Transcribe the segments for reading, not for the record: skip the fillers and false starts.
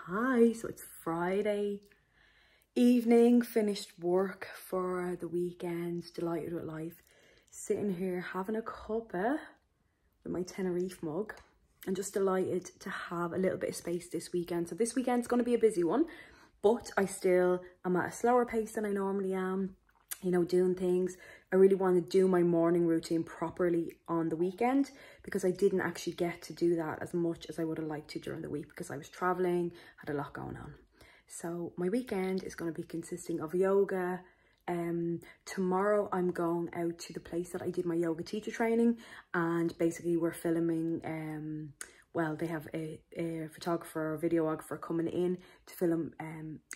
Hi, so it's Friday evening, finished work for the weekend, delighted with life. Sitting here having a cuppa with my Tenerife mug and just delighted to have a little bit of space this weekend. So this weekend's going to be a busy one, but I still am at a slower pace than I normally am, you know, doing things. I really want to do my morning routine properly on the weekend because I didn't actually get to do that as much as I would have liked to during the week because I was traveling, had a lot going on. So my weekend is going to be consisting of yoga. Tomorrow I'm going out to the place that I did my yoga teacher training, and basically we're filming, well, they have a photographer or videographer coming in to film,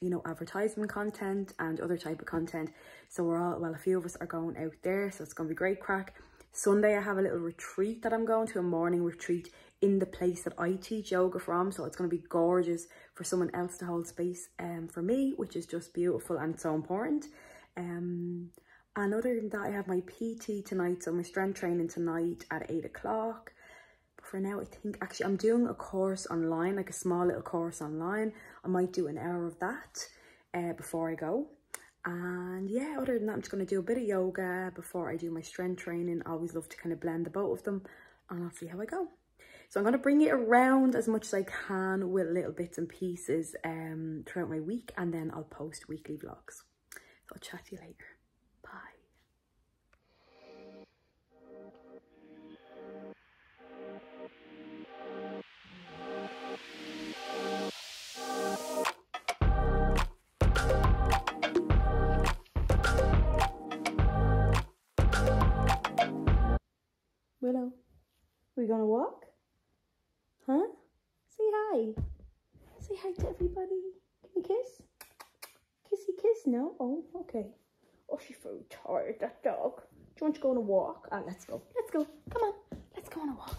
you know, advertisement content and other type of content. So we're all, well, a few of us are going out there, so it's going to be great crack. Sunday I have a little retreat that I'm going to, a morning retreat in the place that I teach yoga from. So it's going to be gorgeous for someone else to hold space for me, which is just beautiful and so important. And other than that, I have my PT tonight, so my strength training tonight at 8 o'clock. But for now, I think actually I'm doing a course online, like a small little course online. I might do an hour of that before I go. And yeah, other than that, I'm just going to do a bit of yoga before I do my strength training. I always love to kind of blend the both of them, and I'll see how I go. So I'm going to bring it around as much as I can with little bits and pieces throughout my week, and then I'll post weekly vlogs. So I'll chat to you later. Bye. Willow, are we gonna walk? Huh? Say hi. Say hi to everybody. Give me a kiss. Kissy kiss, no? Oh, okay. Oh, she's very tired, that dog. Do you want to go on a walk? Ah, let's go. Let's go. Come on. Let's go on a walk.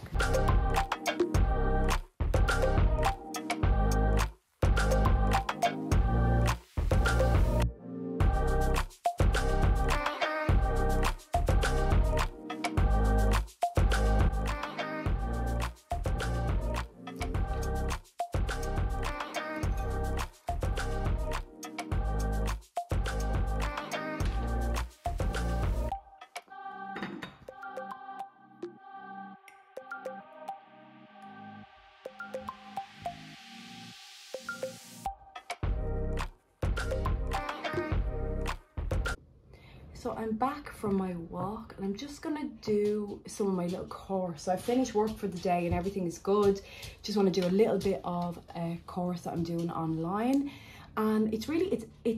So I'm back from my walk and I'm just gonna do some of my little course. So I finished work for the day and everything is good. Just want to do a little bit of a course that I'm doing online. And it's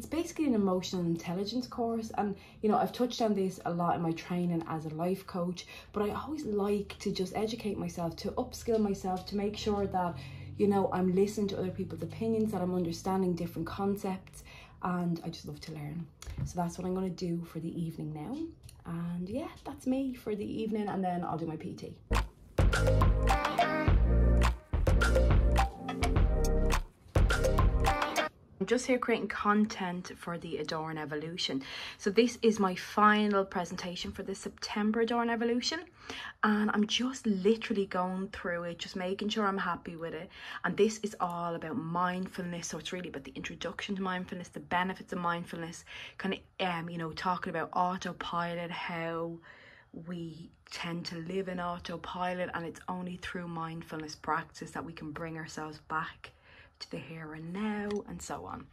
basically an emotional intelligence course. And you know, I've touched on this a lot in my training as a life coach, but I always like to just educate myself, to upskill myself, to make sure that, you know, I'm listening to other people's opinions, that I'm understanding different concepts, and I just love to learn. So that's what I'm going to do for the evening now. And yeah, that's me for the evening, and then I'll do my PT. I'm just here creating content for the Adorn Evolution. So this is my final presentation for the September Adorn Evolution, and I'm just literally going through it, just making sure I'm happy with it. And this is all about mindfulness, so it's really about the introduction to mindfulness, the benefits of mindfulness, kind of you know, talking about autopilot, how we tend to live in autopilot, and it's only through mindfulness practice that we can bring ourselves back to the here and now, and so on.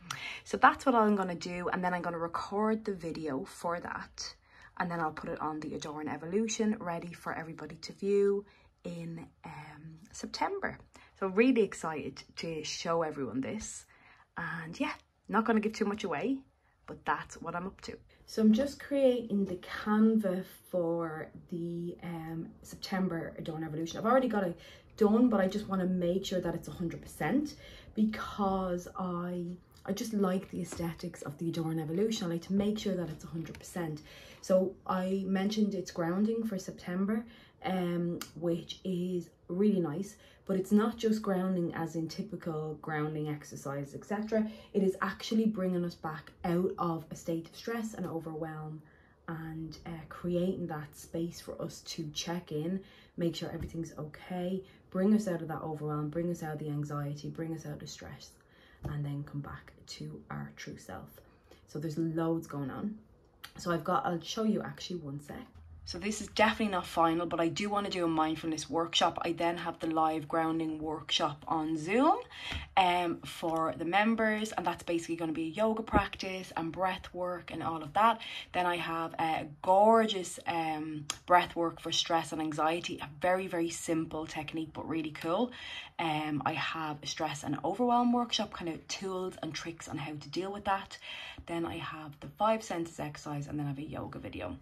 So that's what I'm going to do, and then I'm going to record the video for that, and then I'll put it on the Adorn Evolution ready for everybody to view in September. So really excited to show everyone this, and yeah, not going to give too much away, but that's what I'm up to. So I'm just creating the Canva for the September Adorn Evolution. I've already got it done, but I just want to make sure that it's 100% because I just like the aesthetics of the Adorn Evolution. I like to make sure that it's 100%. So I mentioned it's grounding for September, which is really nice, but it's not just grounding as in typical grounding exercise, etc. It is actually bringing us back out of a state of stress and overwhelm, and creating that space for us to check in, make sure everything's okay, bring us out of that overwhelm, bring us out of the anxiety, bring us out of stress. and then come back to our true self. So there's loads going on. So I'll show you actually one sec. So this is definitely not final, but I do want to do a mindfulness workshop. I then have the live grounding workshop on Zoom for the members, and that's basically going to be a yoga practice and breath work and all of that. Then I have a gorgeous breath work for stress and anxiety, a very, very simple technique, but really cool. I have a stress and overwhelm workshop, kind of tools and tricks on how to deal with that. Then I have the 5 senses exercise, and then I have a yoga video.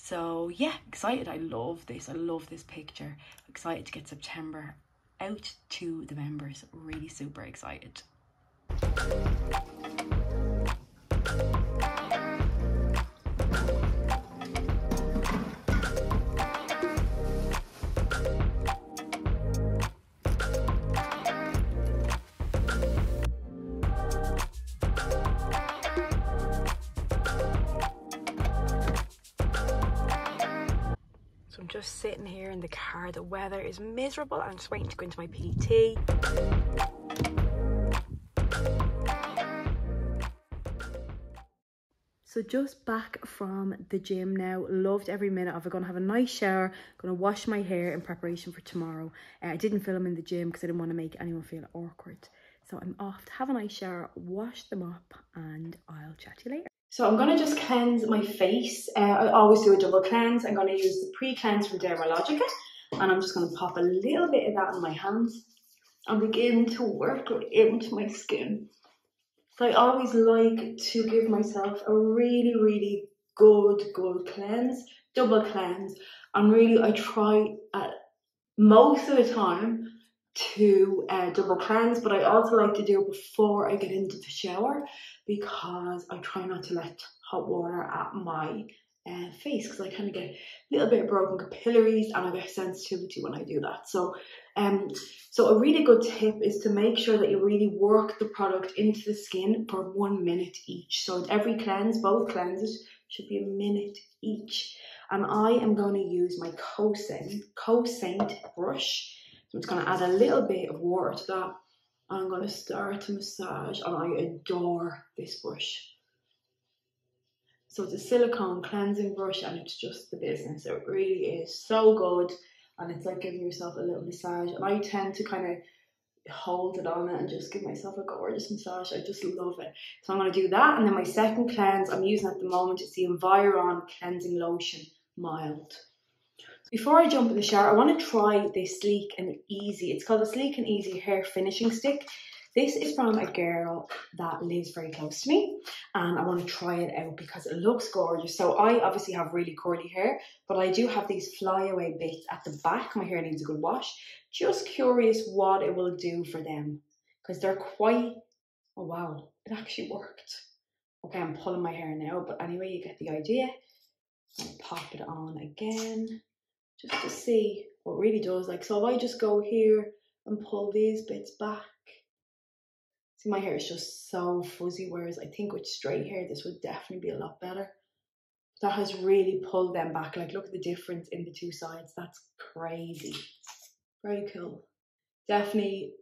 So yeah, excited. I love this picture. Excited to get September out to the members. Really super excited. I'm just sitting here in the car. The weather is miserable. I'm just waiting to go into my PT. So just back from the gym now. Loved every minute of it. Gonna have a nice shower. Gonna wash my hair in preparation for tomorrow. I didn't film in the gym because I didn't want to make anyone feel awkward. So I'm off to have a nice shower, wash them up, and I'll chat to you later. So I'm going to just cleanse my face. I always do a double cleanse. I'm going to use the pre-cleanse from Dermalogica, and I'm just going to pop a little bit of that in my hands and begin to work it into my skin. So I always like to give myself a really, really good cleanse, double cleanse, and really I try most of the time to double cleanse, but I also like to do it before I get into the shower because I try not to let hot water at my face, because I kind of get a little bit of broken capillaries and I get sensitivity when I do that. So so a really good tip is to make sure that you really work the product into the skin for 1 minute each. So every cleanse, both cleanses should be a minute each. And I am going to use my Co-Saint brush. So I'm just going to add a little bit of water to that. And I'm going to start to massage, and I adore this brush. So it's a silicone cleansing brush, and it's just the business. It really is so good, and it's like giving yourself a little massage. And I tend to kind of hold it on it and just give myself a gorgeous massage. I just love it. So I'm going to do that, and then my second cleanse I'm using at the moment is the Environ Cleansing Lotion Mild. Before I jump in the shower, I want to try this Sleek and Easy. It's called the Sleek and Easy Hair Finishing Stick. This is from a girl that lives very close to me, and I want to try it out because it looks gorgeous. So I obviously have really curly hair, but I do have these flyaway bits at the back. My hair needs a good wash. Just curious what it will do for them, because they're quite, oh wow, it actually worked. Okay, I'm pulling my hair now, but anyway, you get the idea. I'll pop it on again, just to see what it really does. Like, so if I just go here and pull these bits back, see, my hair is just so fuzzy, whereas I think with straight hair this would definitely be a lot better. That has really pulled them back. Like, look at the difference in the two sides. That's crazy. Very cool. Definitely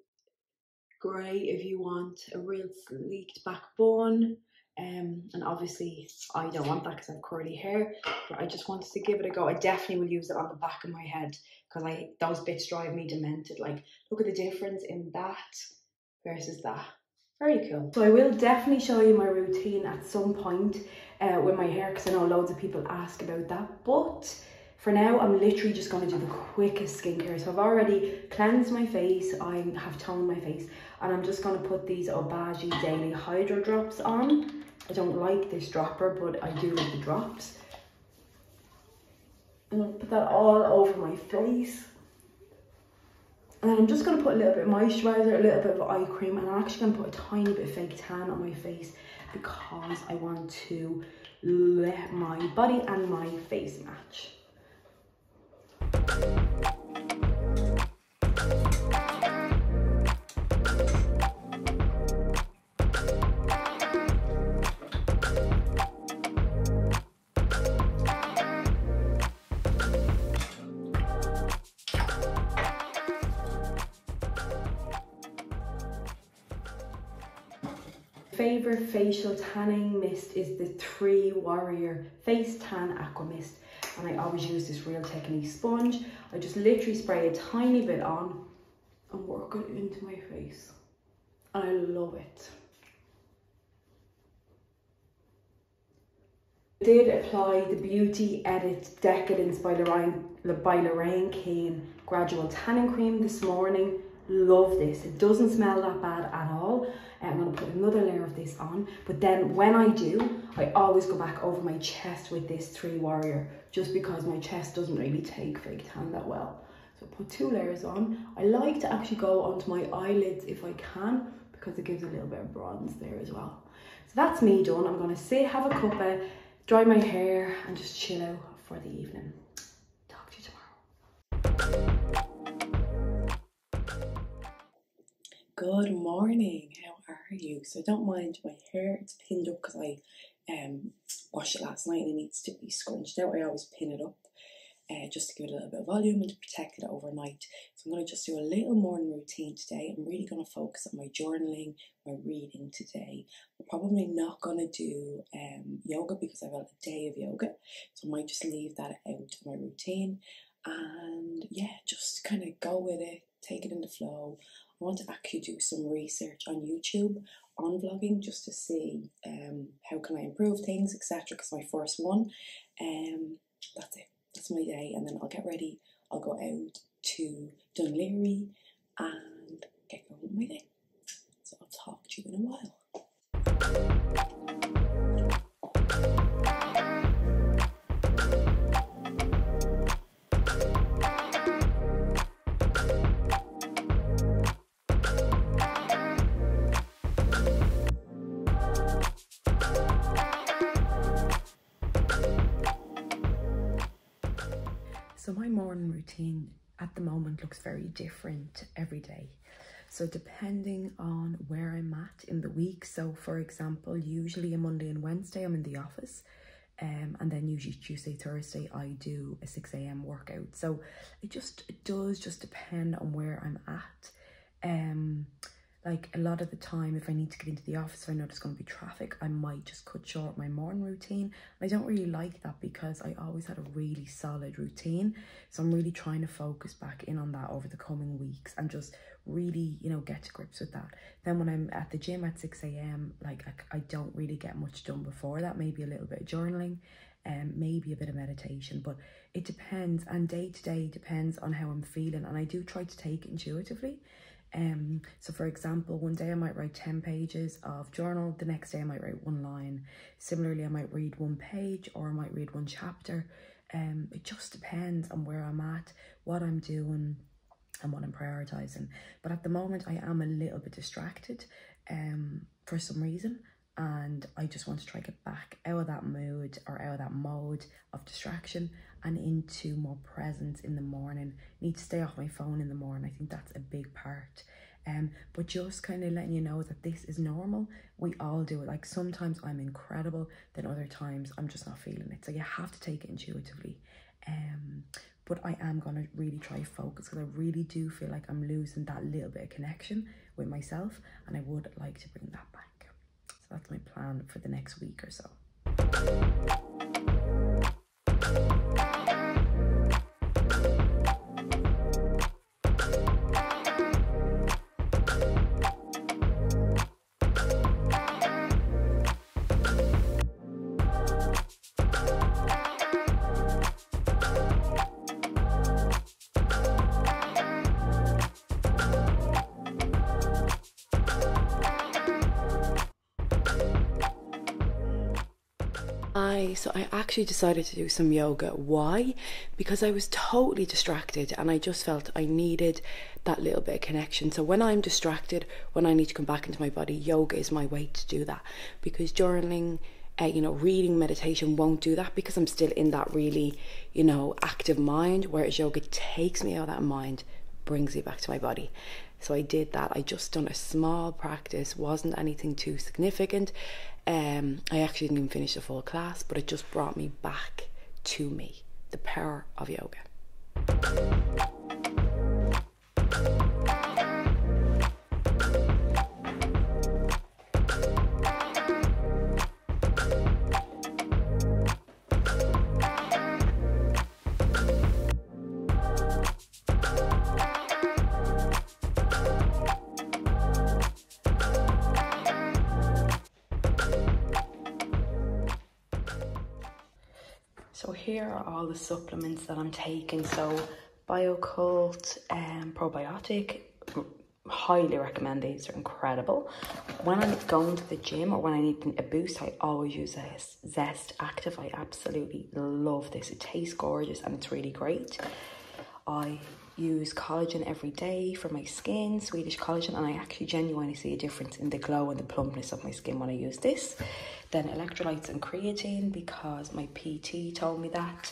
great if you want a real sleeked back bun. And obviously I don't want that because I have curly hair, but I just wanted to give it a go. I definitely will use it on the back of my head because those bits drive me demented. Like, look at the difference in that versus that. Very cool. So I will definitely show you my routine at some point with my hair, because I know loads of people ask about that, but for now I'm literally just going to do the quickest skincare. So I've already cleansed my face, I have toned my face, and I'm just going to put these Obagi Daily Hydro Drops on. I don't like this dropper, but I do like the drops. And I'll put that all over my face. And then I'm just going to put a little bit of moisturiser, a little bit of eye cream, and I'm actually going to put a tiny bit of fake tan on my face because I want to let my body and my face match. favourite facial tanning mist is the 3 Warrior Face Tan Aqua Mist. And I always use this Real Technique sponge. I just literally spray a tiny bit on and work it into my face. And I love it. I did apply the Beauty Edit Decadence by Lorraine Keane Gradual Tanning Cream this morning. Love this. It doesn't smell that bad at all. I'm going to put another layer of this on, but then when I do, I always go back over my chest with this 3 Warrior, just because my chest doesn't really take fake tan that well. So put 2 layers on. I like to actually go onto my eyelids if I can, because it gives a little bit of bronze there as well. So that's me done. I'm going to sit, have a cuppa, dry my hair and just chill out for the evening. Talk to you tomorrow. Good morning, how are you? So don't mind my hair, it's pinned up because I washed it last night and it needs to be scrunched out. I always pin it up just to give it a little bit of volume and to protect it overnight. So I'm going to just do a little morning routine today. I'm really going to focus on my journaling, my reading today. I'm probably not going to do yoga because I've got a day of yoga, so I might just leave that out of my routine. And yeah, just kind of go with it, take it in the flow. I want to actually do some research on YouTube on vlogging just to see how can I improve things, etc. Because my first one, that's it. That's my day, and then I'll get ready. I'll go out to Dunleary and get going with my day. So I'll talk to you in a while. So my morning routine at the moment looks very different every day. So depending on where I'm at in the week, so for example, usually a Monday and Wednesday I'm in the office, and then usually Tuesday, Thursday I do a 6 a.m. workout. So it does just depend on where I'm at. Like a lot of the time, if I need to get into the office, if I know there's going to be traffic, I might just cut short my morning routine. I don't really like that because I always had a really solid routine. So I'm really trying to focus back in on that over the coming weeks and just really, you know, get to grips with that. Then when I'm at the gym at 6 a.m, like I don't really get much done before that. Maybe a little bit of journaling and maybe a bit of meditation, but it depends, and day to day depends on how I'm feeling. And I do try to take it intuitively. So for example, one day I might write 10 pages of journal, the next day I might write 1 line. Similarly, I might read 1 page or I might read 1 chapter. It just depends on where I'm at, what I'm doing and what I'm prioritizing. But at the moment I am a little bit distracted for some reason, and I just want to try to get back out of that mood or out of that mode of distraction and into more presence in the morning. Need to stay off my phone in the morning. I think that's a big part. But just kind of letting you know that this is normal. We all do it. Like sometimes I'm incredible, then other times I'm just not feeling it. So you have to take it intuitively. But I am going to really try to focus because I really do feel like I'm losing that little bit of connection with myself, and I would like to bring that back. So that's my plan for the next week or so. So I actually decided to do some yoga. Why? Because I was totally distracted and I just felt I needed that little bit of connection. So when I'm distracted, when I need to come back into my body, yoga is my way to do that. Because journaling, you know, reading, meditation won't do that because I'm still in that really, you know, active mind, whereas yoga takes me out of that mind, brings me back to my body. So I did that. I just done a small practice, wasn't anything too significant. I actually didn't even finish the full class, but it just brought me back to me, the power of yoga. here are all the supplements that I'm taking. So BioCult and probiotic, highly recommend these, they're incredible. When I'm going to the gym or when I need a boost, I always use a Zest Active. I absolutely love this. It tastes gorgeous and it's really great. I use collagen every day for my skin, Swedish collagen, and I actually genuinely see a difference in the glow and the plumpness of my skin when I use this. Then electrolytes and creatine because my PT told me that.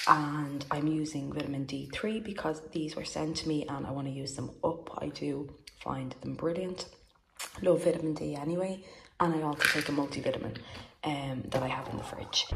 And I'm using vitamin D3 because these were sent to me and I want to use them up. I do find them brilliant. Love vitamin D anyway. And I also take a multivitamin that I have in the fridge.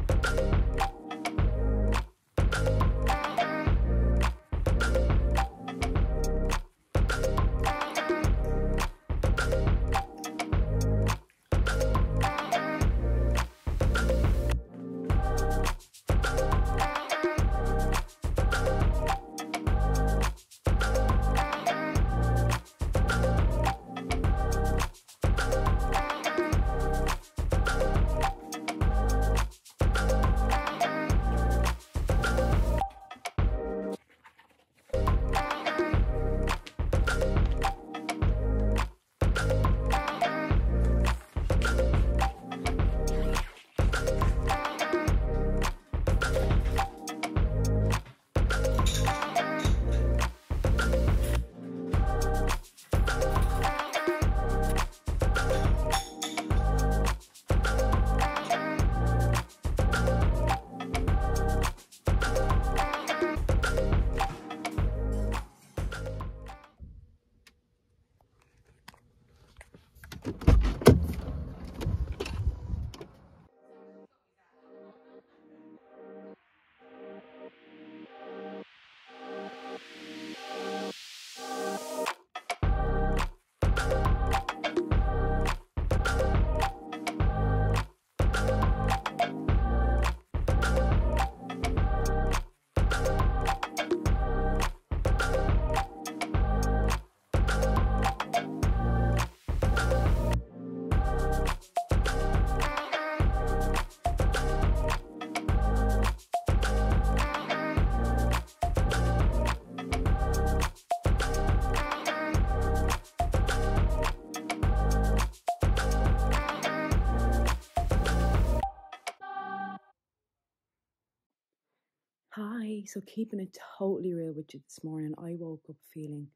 Hi, so keeping it totally real with you this morning, I woke up feeling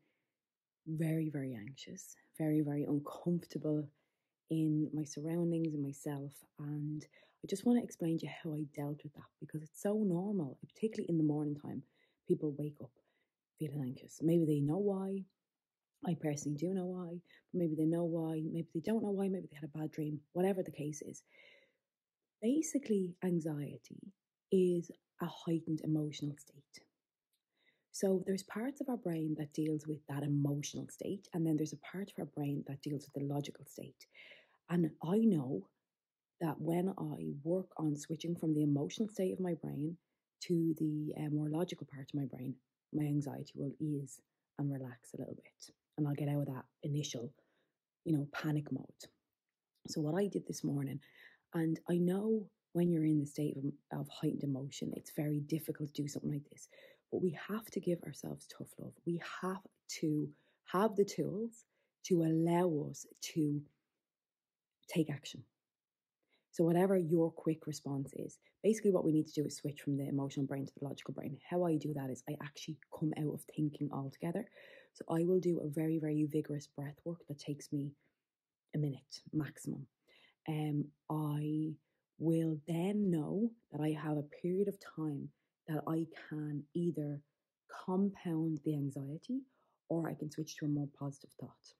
very, very anxious, very, very uncomfortable in my surroundings and myself. And I just want to explain to you how I dealt with that because it's so normal, particularly in the morning time. People wake up feeling anxious. Maybe they know why. I personally do know why, but maybe they know why, maybe they don't know why, maybe they had a bad dream, whatever the case is. Basically, anxiety is a heightened emotional state. So there's parts of our brain that deals with that emotional state, and then there's a part of our brain that deals with the logical state. And I know that when I work on switching from the emotional state of my brain to the more logical part of my brain, my anxiety will ease and relax a little bit, and I'll get out of that initial, panic mode. So what I did this morning, and I know when you're in the state of heightened emotion, it's very difficult to do something like this. But we have to give ourselves tough love. We have to have the tools to allow us to take action. So whatever your quick response is, basically what we need to do is switch from the emotional brain to the logical brain. How I do that is I actually come out of thinking altogether. So I will do a very, very vigorous breath work that takes me a minute maximum. I will then know that I have a period of time that I can either compound the anxiety or I can switch to a more positive thought.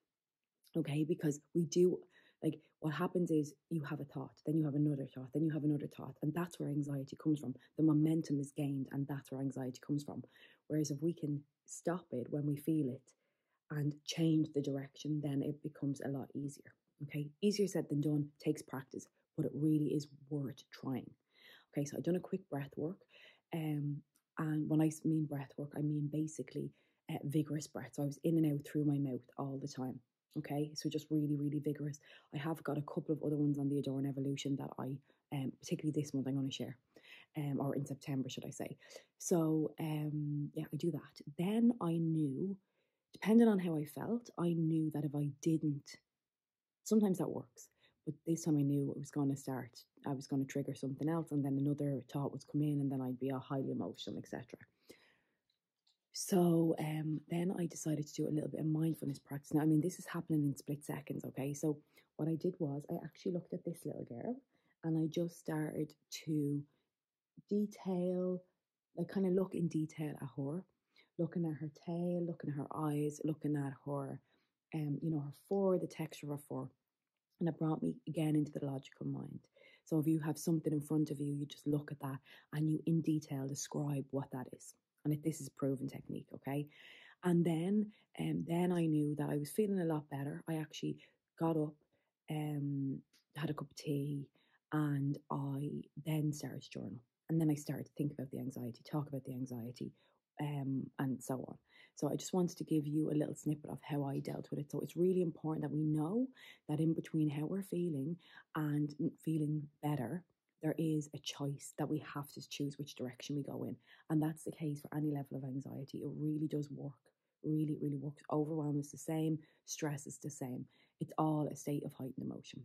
Okay, because we do, like, what happens is you have a thought, then you have another thought, then you have another thought, and that's where anxiety comes from. The momentum is gained, and that's where anxiety comes from. Whereas if we can stop it when we feel it and change the direction, then it becomes a lot easier. Okay, easier said than done, takes practice, but it really is worth trying. Okay, so I've done a quick breath work. And when I mean breath work, I mean basically vigorous breath. So I was in and out through my mouth all the time. Okay, so just really, really vigorous. I have got a couple of other ones on the Adorn Evolution that I, particularly this month, I'm going to share. or in September, should I say. So yeah, I do that. Then I knew, depending on how I felt, I knew that if I didn't, sometimes that works. But this time I knew it was going to start, I was going to trigger something else, and then another thought would come in, and then I'd be all highly emotional, etc. So then I decided to do a little bit of mindfulness practice. Now, I mean, this is happening in split seconds, okay? So what I did was I actually looked at this little girl and I just started to detail, like kind of look in detail at her, looking at her tail, looking at her eyes, looking at her, you know, her fur, the texture of her fur. And it brought me again into the logical mind. So if you have something in front of you, you just look at that and you in detail describe what that is. And this is a proven technique, okay? And then I knew that I was feeling a lot better. I actually got up, had a cup of tea, and I then started to journal. And then I started to think about the anxiety, talk about the anxiety, and so on. So I just wanted to give you a little snippet of how I dealt with it. So it's really important that we know that in between how we're feeling and feeling better, there is a choice that we have to choose which direction we go in. And that's the case for any level of anxiety. It really does work. Really, really works. Overwhelm is the same. Stress is the same. It's all a state of heightened emotion.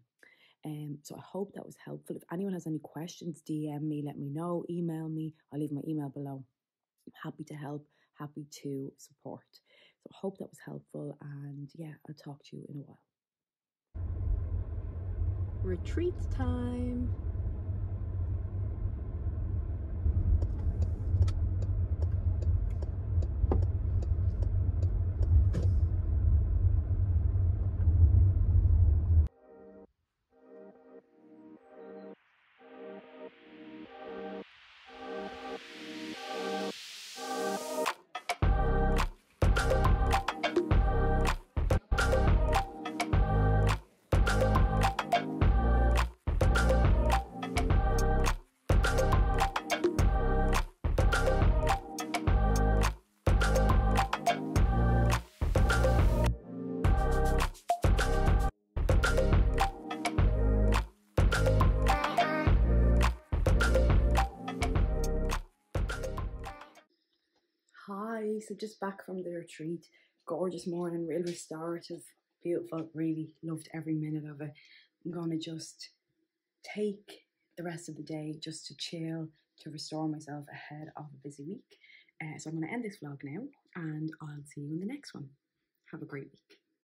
So I hope that was helpful. If anyone has any questions, DM me, let me know, email me. I'll leave my email below. I'm happy to help, happy to support. So I hope that was helpful. And yeah, I'll talk to you in a while. Retreat time. Hi, so just back from the retreat. Gorgeous morning, real restorative, beautiful, really loved every minute of it. I'm going to just take the rest of the day just to chill, to restore myself ahead of a busy week. So I'm going to end this vlog now and I'll see you in the next one. Have a great week.